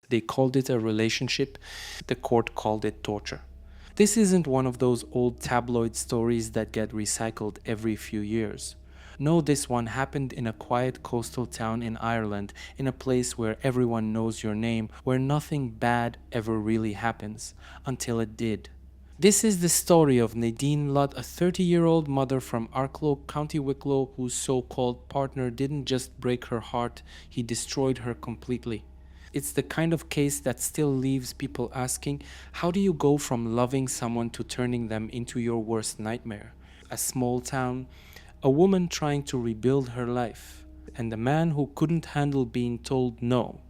They called it a relationship. The court called it torture. This isn't one of those old tabloid stories that get recycled every few years. No, this one happened in a quiet coastal town in Ireland, in a place where everyone knows your name, where nothing bad ever really happens, until it did. This is the story of Nadine Lott, a 30-year-old mother from Arklow, County Wicklow, whose so-called partner didn't just break her heart, he destroyed her completely. It's the kind of case that still leaves people asking, how do you go from loving someone to turning them into your worst nightmare? A small town, a woman trying to rebuild her life, and a man who couldn't handle being told no.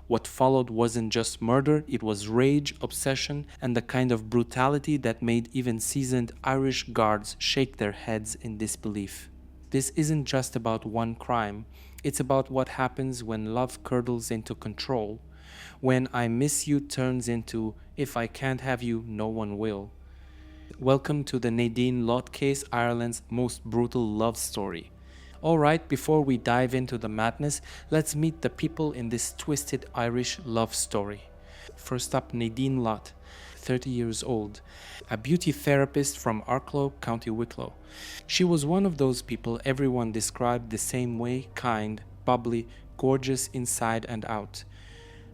What followed wasn't just murder, it was rage, obsession, and the kind of brutality that made even seasoned Irish guards shake their heads in disbelief. This isn't just about one crime, it's about what happens when love curdles into control, when I miss you turns into if I can't have you, no one will. Welcome to the Nadine Lott case, Ireland's most brutal love story. Alright, before we dive into the madness, let's meet the people in this twisted Irish love story. First up, Nadine Lott, 30 years old, a beauty therapist from Arklow, County Wicklow. She was one of those people everyone described the same way, kind, bubbly, gorgeous inside and out.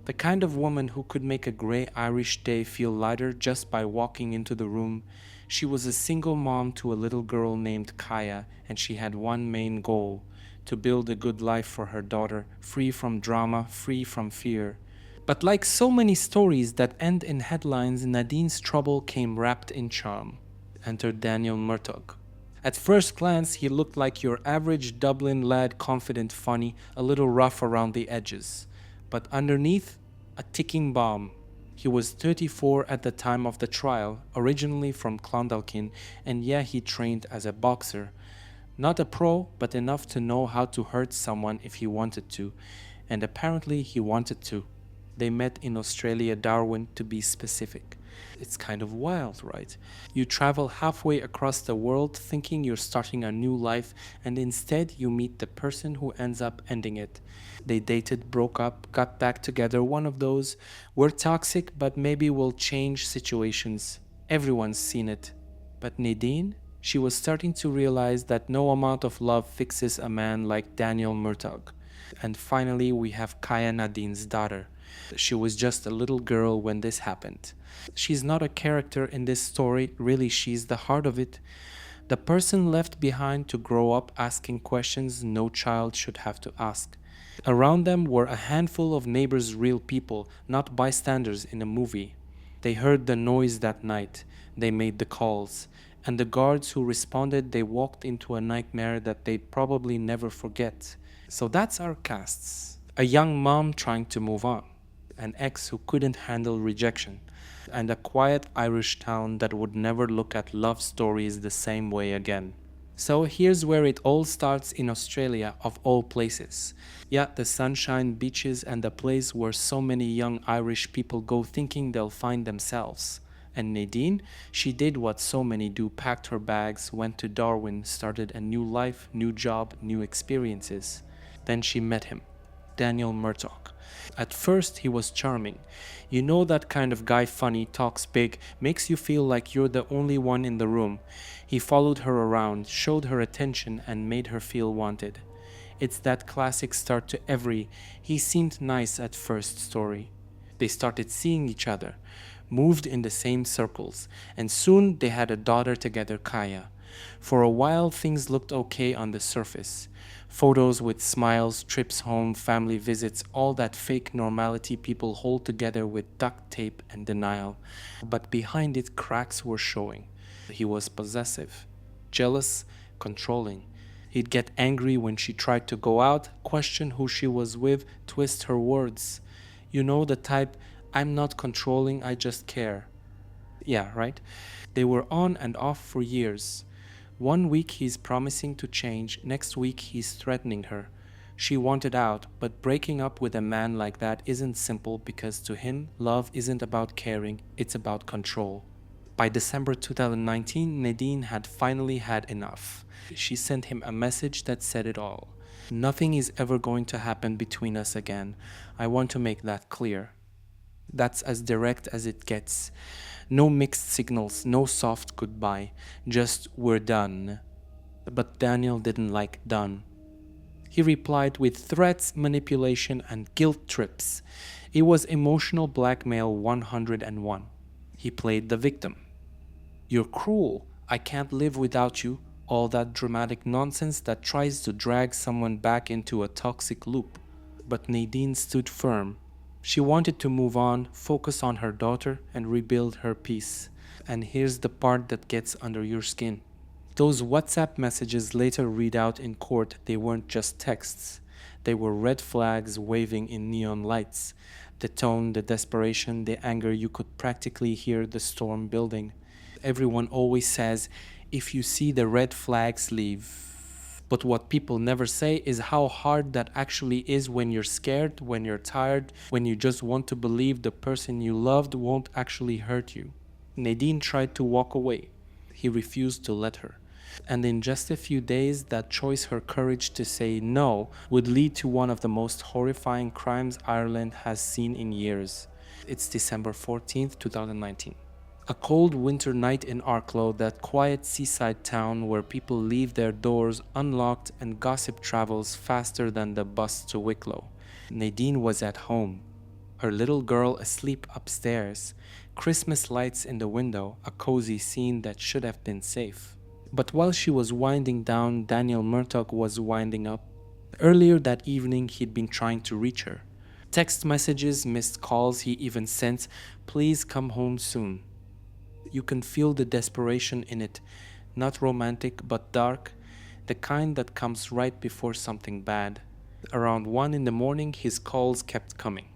The kind of woman who could make a grey Irish day feel lighter just by walking into the room. She was a single mom to a little girl named Kaya, and she had one main goal: to build a good life for her daughter, free from drama, free from fear. But like so many stories that end in headlines, Nadine's trouble came wrapped in charm. Enter Daniel Murtagh. At first glance, he looked like your average Dublin lad, confident, funny, a little rough around the edges. But underneath, a ticking bomb. He was 34 at the time of the trial, originally from Clondalkin, and yeah, he trained as a boxer. Not a pro, but enough to know how to hurt someone if he wanted to, and apparently he wanted to. They met in Australia, Darwin, to be specific. It's kind of wild, right? You travel halfway across the world thinking you're starting a new life, and instead you meet the person who ends up ending it. They dated, broke up, got back together, one of those, we're toxic but maybe we'll change situations. Everyone's seen it. But Nadine? She was starting to realize that no amount of love fixes a man like Daniel Murtagh. And finally we have Kaya, Nadine's daughter. She was just a little girl when this happened. She's not a character in this story, really she's the heart of it. The person left behind to grow up asking questions no child should have to ask. Around them were a handful of neighbors, real people, not bystanders in a movie. They heard the noise that night, they made the calls, and the guards who responded, they walked into a nightmare that they'd probably never forget. So that's our casts. A young mom trying to move on, an ex who couldn't handle rejection, and a quiet Irish town that would never look at love stories the same way again. So here's where it all starts in Australia, of all places. Yeah, the sunshine, beaches, and the place where so many young Irish people go thinking they'll find themselves. And Nadine, she did what so many do, packed her bags, went to Darwin, started a new life, new job, new experiences. Then she met him, Daniel Murtagh. At first he was charming. You know that kind of guy, funny, talks big, makes you feel like you're the only one in the room. He followed her around, showed her attention, and made her feel wanted. It's that classic start to every "he seemed nice at first" story. They started seeing each other, moved in the same circles, and soon they had a daughter together, Kaya. For a while things looked okay on the surface. Photos with smiles, trips home, family visits, all that fake normality people hold together with duct tape and denial. But behind it, cracks were showing. He was possessive, jealous, controlling. He'd get angry when she tried to go out, question who she was with, twist her words. You know the type, "I'm not controlling, I just care." Yeah, right? They were on and off for years. One week he's promising to change, next week he's threatening her. She wanted out, but breaking up with a man like that isn't simple because to him, love isn't about caring, it's about control. By December 2019, Nadine had finally had enough. She sent him a message that said it all. "Nothing is ever going to happen between us again. I want to make that clear." That's as direct as it gets. No mixed signals, no soft goodbye, just we're done. But Daniel didn't like done. He replied with threats, manipulation, and guilt trips. It was emotional blackmail 101. He played the victim. You're cruel. I can't live without you. All that dramatic nonsense that tries to drag someone back into a toxic loop. But Nadine stood firm. She wanted to move on, focus on her daughter, and rebuild her peace. And here's the part that gets under your skin. Those WhatsApp messages later read out in court, they weren't just texts. They were red flags waving in neon lights. The tone, the desperation, the anger, you could practically hear the storm building. Everyone always says, if you see the red flags, leave. But what people never say is how hard that actually is when you're scared, when you're tired, when you just want to believe the person you loved won't actually hurt you. Nadine tried to walk away. He refused to let her. And in just a few days, that choice, her courage to say no, would lead to one of the most horrifying crimes Ireland has seen in years. It's December 14th, 2019. A cold winter night in Arklow, that quiet seaside town where people leave their doors unlocked and gossip travels faster than the bus to Wicklow. Nadine was at home, her little girl asleep upstairs, Christmas lights in the window, a cozy scene that should have been safe. But while she was winding down, Daniel Murtagh was winding up. Earlier that evening, he'd been trying to reach her. Text messages, missed calls, he even sent, "Please come home soon." You can feel the desperation in it, not romantic but dark, the kind that comes right before something bad. Around 1 in the morning, his calls kept coming.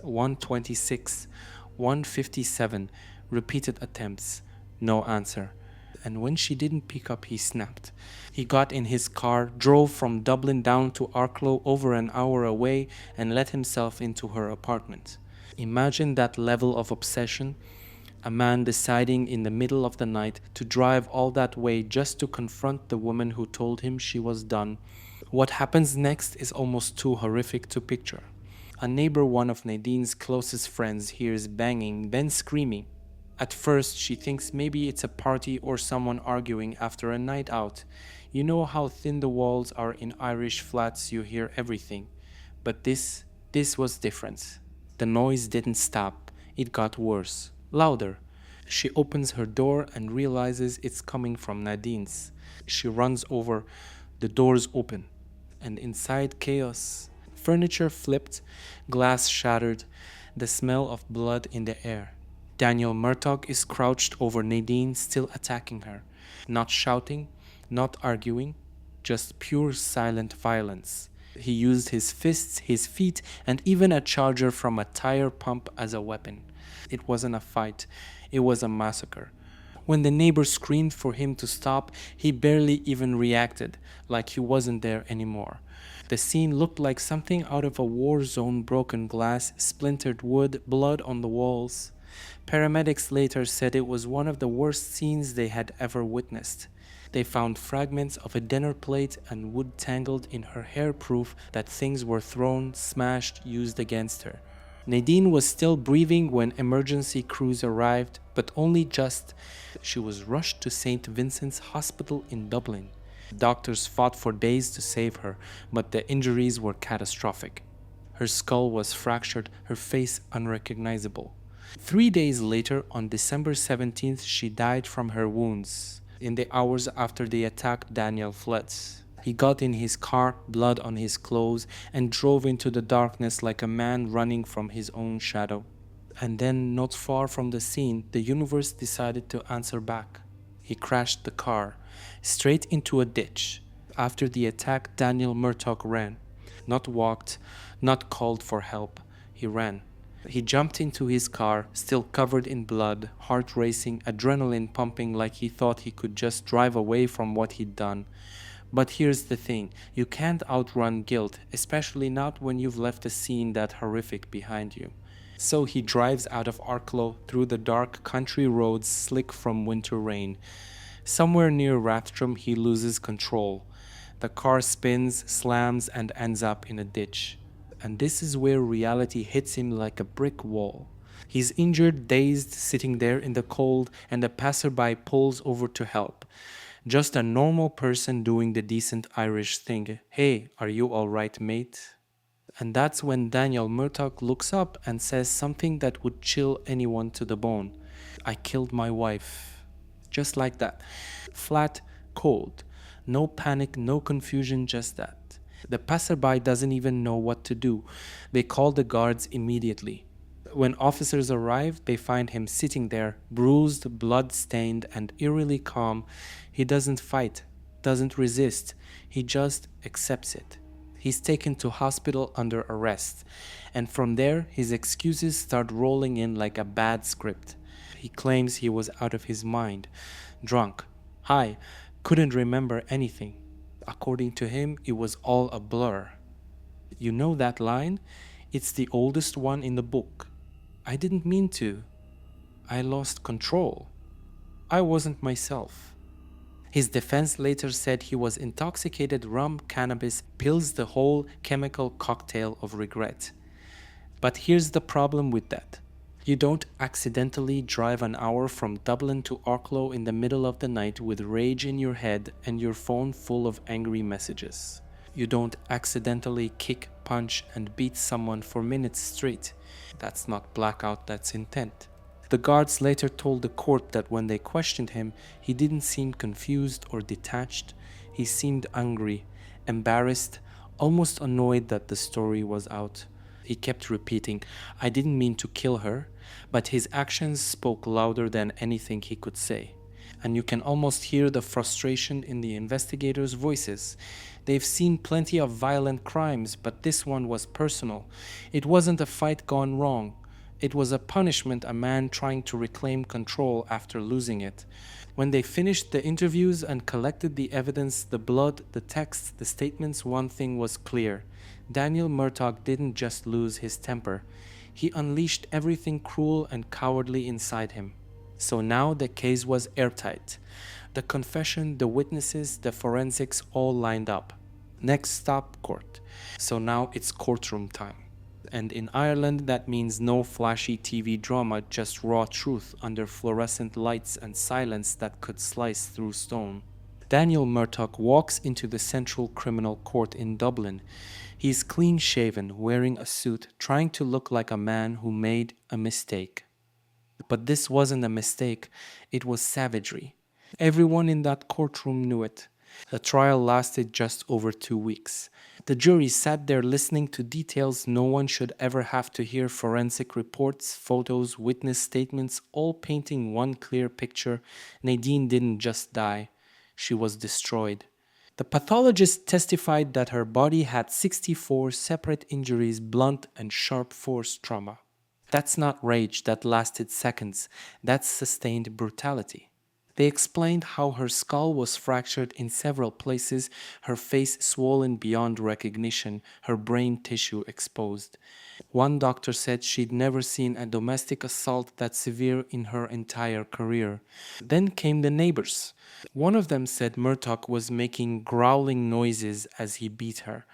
1:26, 1:57, repeated attempts, no answer. And when she didn't pick up, he snapped. He got in his car, drove from Dublin down to Arklow, over an hour away, and let himself into her apartment. Imagine that level of obsession. A man deciding in the middle of the night to drive all that way just to confront the woman who told him she was done. What happens next is almost too horrific to picture. A neighbor, one of Nadine's closest friends, hears banging, then screaming. At first, she thinks maybe it's a party or someone arguing after a night out. You know how thin the walls are in Irish flats, you hear everything. But this was different. The noise didn't stop, it got worse. Louder. She opens her door and realizes it's coming from Nadine's. She runs over. The doors open. And inside, chaos. Furniture flipped, glass shattered, the smell of blood in the air. Daniel Murtagh is crouched over Nadine, still attacking her. Not shouting, not arguing, just pure silent violence. He used his fists, his feet, and even a charger from a tire pump as a weapon. It wasn't a fight, it was a massacre. When the neighbor screamed for him to stop, he barely even reacted, like he wasn't there anymore. The scene looked like something out of a war zone: broken glass, splintered wood, blood on the walls. Paramedics later said it was one of the worst scenes they had ever witnessed. They found fragments of a dinner plate and wood tangled in her hair, proof that things were thrown, smashed, used against her. Nadine was still breathing when emergency crews arrived, but only just. She was rushed to St. Vincent's Hospital in Dublin. Doctors fought for days to save her, but the injuries were catastrophic. Her skull was fractured, her face unrecognizable. 3 days later, on December 17th, she died from her wounds. In the hours after the attack, Daniel fled. He got in his car, blood on his clothes, and drove into the darkness like a man running from his own shadow. And then, not far from the scene, the universe decided to answer back. He crashed the car straight into a ditch. After the attack, Daniel Murtagh ran. Not walked, not called for help. He ran. He jumped into his car, still covered in blood, heart racing, adrenaline pumping, like he thought he could just drive away from what he'd done. But here's the thing, you can't outrun guilt, especially not when you've left a scene that horrific behind you. So he drives out of Arklow through the dark country roads slick from winter rain. Somewhere near Rathdrum, he loses control. The car spins, slams, and ends up in a ditch. And this is where reality hits him like a brick wall. He's injured, dazed, sitting there in the cold, and a passerby pulls over to help. Just a normal person doing the decent Irish thing. Hey, are you all right, mate? And that's when Daniel Murtagh looks up and says something that would chill anyone to the bone. I killed my wife. Just like that. Flat, cold. No panic, no confusion, just that. The passerby doesn't even know what to do. They call the guards immediately. When officers arrive, they find him sitting there, bruised, blood-stained, and eerily calm. He doesn't fight, doesn't resist. He just accepts it. He's taken to hospital under arrest, and from there his excuses start rolling in like a bad script. He claims he was out of his mind, drunk, high, couldn't remember anything. According to him, it was all a blur. You know that line? It's the oldest one in the book. I didn't mean to. I lost control. I wasn't myself. His defense later said he was intoxicated rum, cannabis, pills, the whole chemical cocktail of regret. But here's the problem with that. You don't accidentally drive an hour from Dublin to Arklow in the middle of the night with rage in your head and your phone full of angry messages. You don't accidentally kick, punch, and beat someone for minutes straight. That's not blackout, that's intent. The guards later told the court that when they questioned him, he didn't seem confused or detached. He seemed angry, embarrassed, almost annoyed that the story was out. He kept repeating, I didn't mean to kill her, but his actions spoke louder than anything he could say. And you can almost hear the frustration in the investigators' voices. They've seen plenty of violent crimes, but this one was personal. It wasn't a fight gone wrong. It was a punishment, a man trying to reclaim control after losing it. When they finished the interviews and collected the evidence, the blood, the texts, the statements, one thing was clear. Daniel Murtagh didn't just lose his temper. He unleashed everything cruel and cowardly inside him. So now the case was airtight. The confession, the witnesses, the forensics all lined up. Next stop, court. So now it's courtroom time. And in Ireland, that means no flashy TV drama, just raw truth under fluorescent lights and silence that could slice through stone. Daniel Murtagh walks into the Central Criminal Court in Dublin. He's clean-shaven, wearing a suit, trying to look like a man who made a mistake. But this wasn't a mistake, it was savagery. Everyone in that courtroom knew it. The trial lasted just over 2 weeks. The jury sat there listening to details no one should ever have to hear: forensic reports, photos, witness statements, all painting one clear picture. Nadine didn't just die, she was destroyed. The pathologist testified that her body had 64 separate injuries, blunt and sharp force trauma. That's not rage that lasted seconds, that's sustained brutality. They explained how her skull was fractured in several places, her face swollen beyond recognition, her brain tissue exposed. One doctor said she'd never seen a domestic assault that severe in her entire career. Then came the neighbors. One of them said Murtagh was making growling noises as he beat her,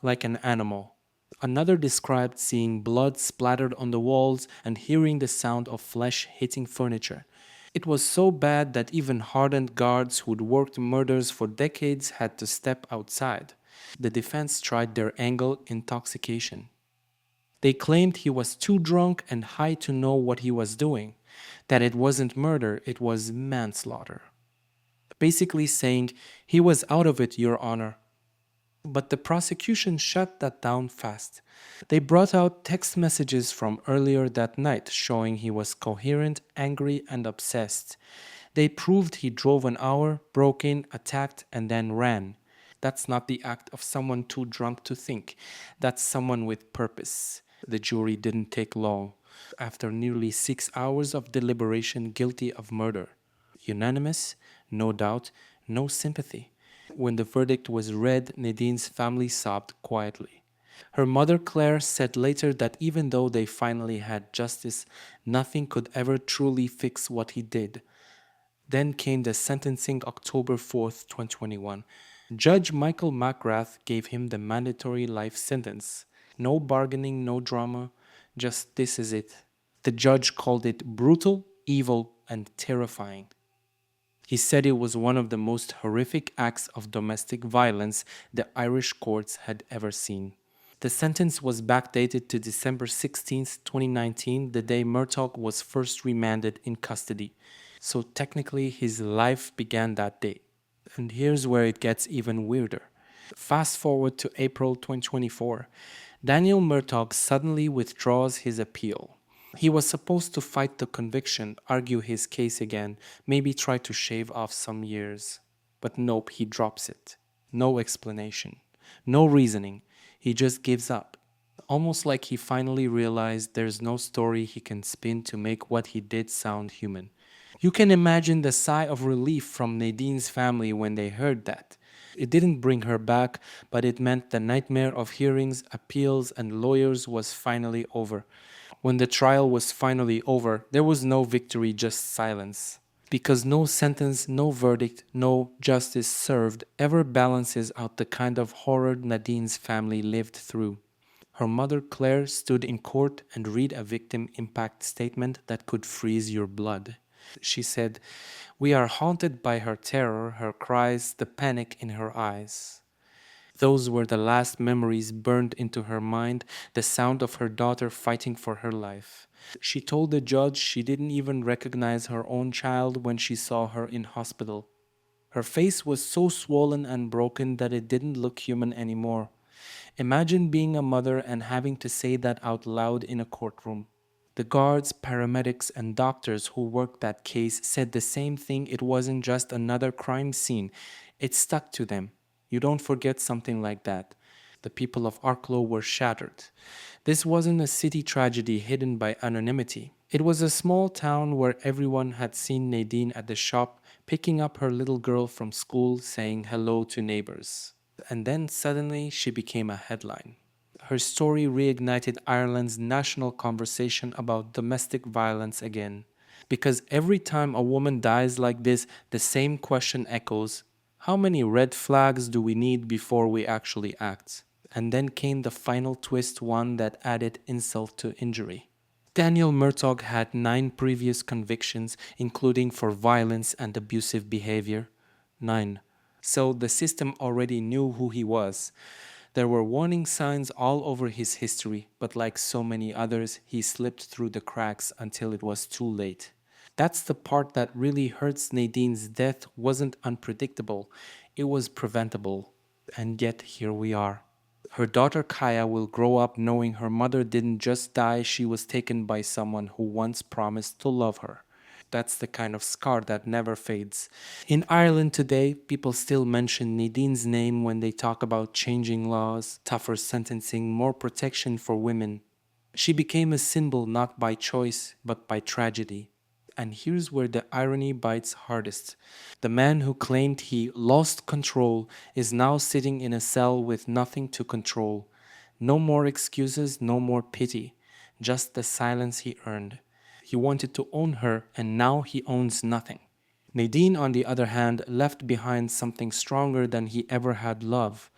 like an animal. Another described seeing blood splattered on the walls and hearing the sound of flesh hitting furniture. It was so bad that even hardened guards who'd worked murders for decades had to step outside. The defense tried their angle: intoxication. They claimed he was too drunk and high to know what he was doing, that it wasn't murder, it was manslaughter. Basically saying, he was out of it, Your Honor. But the prosecution shut that down fast. They brought out text messages from earlier that night showing he was coherent, angry, and obsessed. They proved he drove an hour, broke in, attacked, and then ran. That's not the act of someone too drunk to think. That's someone with purpose. The jury didn't take long. After nearly 6 hours of deliberation, guilty of murder. Unanimous, no doubt, no sympathy. When the verdict was read, Nadine's family sobbed quietly. Her mother Claire said later that even though they finally had justice, nothing could ever truly fix what he did. Then came the sentencing October 4th, 2021. Judge Michael McGrath gave him the mandatory life sentence. No bargaining, no drama, just this is it. The judge called it brutal, evil, and terrifying. He said it was one of the most horrific acts of domestic violence the Irish courts had ever seen. The sentence was backdated to December 16, 2019, the day Murtagh was first remanded in custody. So technically, his life began that day. And here's where it gets even weirder. Fast forward to April 2024. Daniel Murtagh suddenly withdraws his appeal. He was supposed to fight the conviction, argue his case again, maybe try to shave off some years. But nope, he drops it. No explanation. No reasoning. He just gives up. Almost like he finally realized there's no story he can spin to make what he did sound human. You can imagine the sigh of relief from Nadine's family when they heard that. It didn't bring her back, but it meant the nightmare of hearings, appeals, and lawyers was finally over. When the trial was finally over, there was no victory, just silence. Because no sentence, no verdict, no justice served ever balances out the kind of horror Nadine's family lived through. Her mother Claire stood in court and read a victim impact statement that could freeze your blood. She said, "We are haunted by her terror, her cries, the panic in her eyes." Those were the last memories burned into her mind, the sound of her daughter fighting for her life. She told the judge she didn't even recognize her own child when she saw her in hospital. Her face was so swollen and broken that it didn't look human anymore. Imagine being a mother and having to say that out loud in a courtroom. The guards, paramedics, and doctors who worked that case said the same thing. It wasn't just another crime scene. It stuck to them. You don't forget something like that. The people of Arklow were shattered. This wasn't a city tragedy hidden by anonymity. It was a small town where everyone had seen Nadine at the shop, picking up her little girl from school, saying hello to neighbors. And then suddenly she became a headline. Her story reignited Ireland's national conversation about domestic violence again. Because every time a woman dies like this, the same question echoes: how many red flags do we need before we actually act? And then came the final twist, one that added insult to injury. Daniel Murtagh had 9 previous convictions, including for violence and abusive behavior. 9. So the system already knew who he was. There were warning signs all over his history, but like so many others, he slipped through the cracks until it was too late. That's the part that really hurts. Nadine's death wasn't unpredictable, it was preventable. And yet here we are. Her daughter Kaya will grow up knowing her mother didn't just die, she was taken by someone who once promised to love her. That's the kind of scar that never fades. In Ireland today, people still mention Nadine's name when they talk about changing laws, tougher sentencing, more protection for women. She became a symbol not by choice, but by tragedy. And here's where the irony bites hardest. The man who claimed he lost control is now sitting in a cell with nothing to control. No more excuses, no more pity, just the silence he earned. He wanted to own her, and now he owns nothing. Nadine, on the other hand, left behind something stronger than he ever had: love.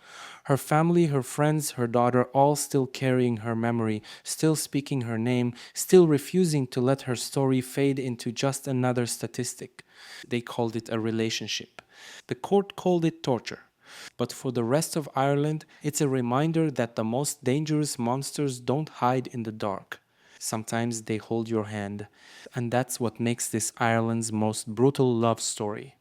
Her family, her friends, her daughter, all still carrying her memory, still speaking her name, still refusing to let her story fade into just another statistic. They called it a relationship. The court called it torture. But for the rest of Ireland, it's a reminder that the most dangerous monsters don't hide in the dark. Sometimes they hold your hand. And that's what makes this Ireland's most brutal love story.